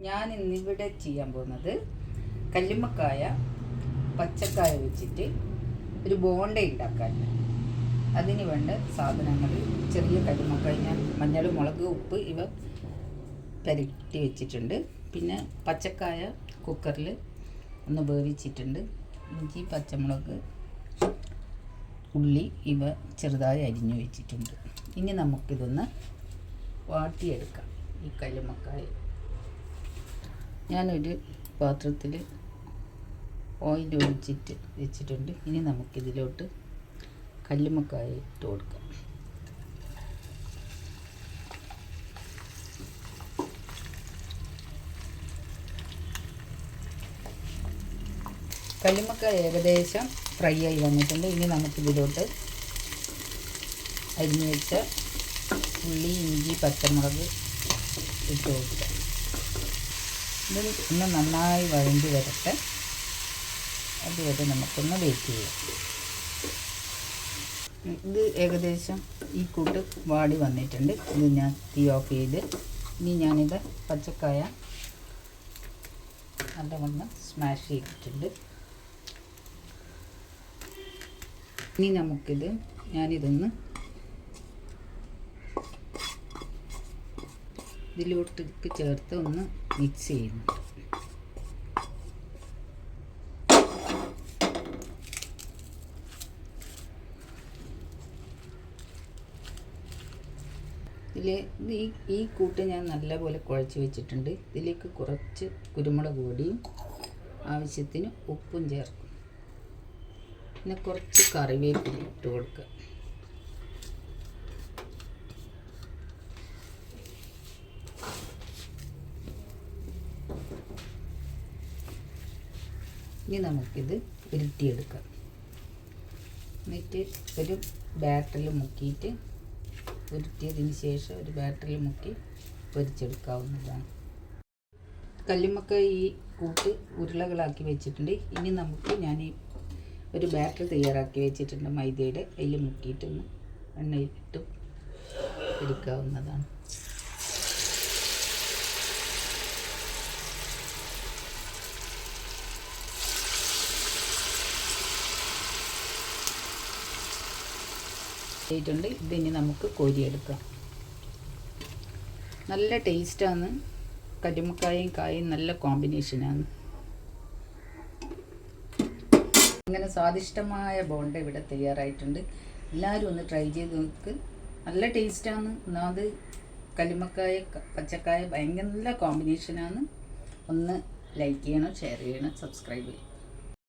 ഞാൻ ഇന്നിവിടെ ചെയ്യാൻ പോകുന്നത് കല്ലുമ്മക്കായ പച്ചക്കായ വെച്ചിട്ട് ഒരു ബോണ്ട ഉണ്ടാക്കാൻ. അതിന് വേണ്ട സാധനങ്ങൾ: ചെറിയ കല്ലുമ്മക്കായ, ഞാൻ മഞ്ഞൾ, മുളക്, ഉപ്പ് ഇവ പുരട്ടി വെച്ചിട്ടുണ്ട്. പിന്നെ പച്ചക്കായ കുക്കറിൽ ഒന്ന് വേവിച്ചിട്ടുണ്ട്. ഇഞ്ചി, പച്ചമുളക്, ഉള്ളി ഇവ ചെറുതായി അരിഞ്ഞു വെച്ചിട്ടുണ്ട്. ഇനി നമുക്കിതൊന്ന് വാട്ടിയെടുക്കാം. ഈ കല്ലുമ്മക്കായ ഞാനൊരു പാത്രത്തിൽ ഓയിൽ ഒഴിച്ചിട്ട് വെച്ചിട്ടുണ്ട്. ഇനി നമുക്കിതിലോട്ട് കല്ലുമ്മക്കായ ഇട്ട് കൊടുക്കാം. കല്ലുമ്മക്കായ ഏകദേശം ഫ്രൈ ആയി വന്നിട്ടുണ്ട്. ഇനി നമുക്കിതിലോട്ട് അരിഞ്ഞു വെച്ച ഉള്ളി, ഇഞ്ചി, പച്ചമുളക് ഇട്ട് കൊടുക്കാം. ഇത് ഒന്ന് നന്നായി വഴണ്ടി വരട്ടെ. അതുവരെ നമുക്കൊന്ന് വെയിറ്റ് ചെയ്യാം. ഇത് ഏകദേശം ഈ കൂട്ട് വാടി വന്നിട്ടുണ്ട്. ഇത് ഞാൻ തീ ഓഫ് ചെയ്ത് ഇനി ഞാനിത് പച്ചക്കായ നല്ലവണ്ണം സ്മാഷ് ചെയ്തിട്ടുണ്ട്. ഇനി ഞാനിതൊന്ന് ഇതിലോട്ട് ചേർത്ത് ഒന്ന് മിക്സ് ചെയ്യുന്നുണ്ട്. ഈ കൂട്ട് ഞാൻ നല്ലപോലെ കുഴച്ച് വെച്ചിട്ടുണ്ട്. ഇതിലേക്ക് കുറച്ച് കുരുമുളക് പൊടിയും ആവശ്യത്തിന് ഉപ്പും ചേർക്കും. പിന്നെ കുറച്ച് കറിവേപ്പില ഇട്ട് കൊടുക്കുക. ഇനി നമുക്കിത് ഉരുട്ടിയെടുക്കാം. എന്നിട്ട് ഒരു ബാറ്ററിൽ മുക്കിയിട്ട് ഉരുട്ടിയതിന് ശേഷം ഒരു ബാറ്ററിൽ മുക്കി പൊരിച്ചെടുക്കാവുന്നതാണ്. കല്ലുമ്മക്കായ ഈ കൂട്ട് ഉരുളകളാക്കി വെച്ചിട്ടുണ്ട്. ഇനി ഞാൻ ഒരു ബാറ്റർ തയ്യാറാക്കി വെച്ചിട്ടുണ്ട് മൈദയുടെ. അതിൽ മുക്കിയിട്ടൊന്ന് എണ്ണയിലിട്ട് പൊരിക്കാവുന്നതാണ്. ഇതിനി നമുക്ക് കോരിയെടുക്കാം. നല്ല ടേസ്റ്റാണ്. കല്ലുമ്മക്കായയും കായും നല്ല കോമ്പിനേഷനാണ്. അങ്ങനെ സ്വാദിഷ്ടമായ ബോണ്ട ഇവിടെ തയ്യാറായിട്ടുണ്ട്. എല്ലാവരും ഒന്ന് ട്രൈ ചെയ്ത് നോക്ക്. നല്ല ടേസ്റ്റാണ്. ഒന്നാമത് കല്ലുമ്മക്കായ പച്ചക്കായ ഭയങ്കര നല്ല കോമ്പിനേഷനാണ്. ഒന്ന് ലൈക്ക് ചെയ്യണം, ഷെയർ ചെയ്യണം, സബ്സ്ക്രൈബ് ചെയ്യണം.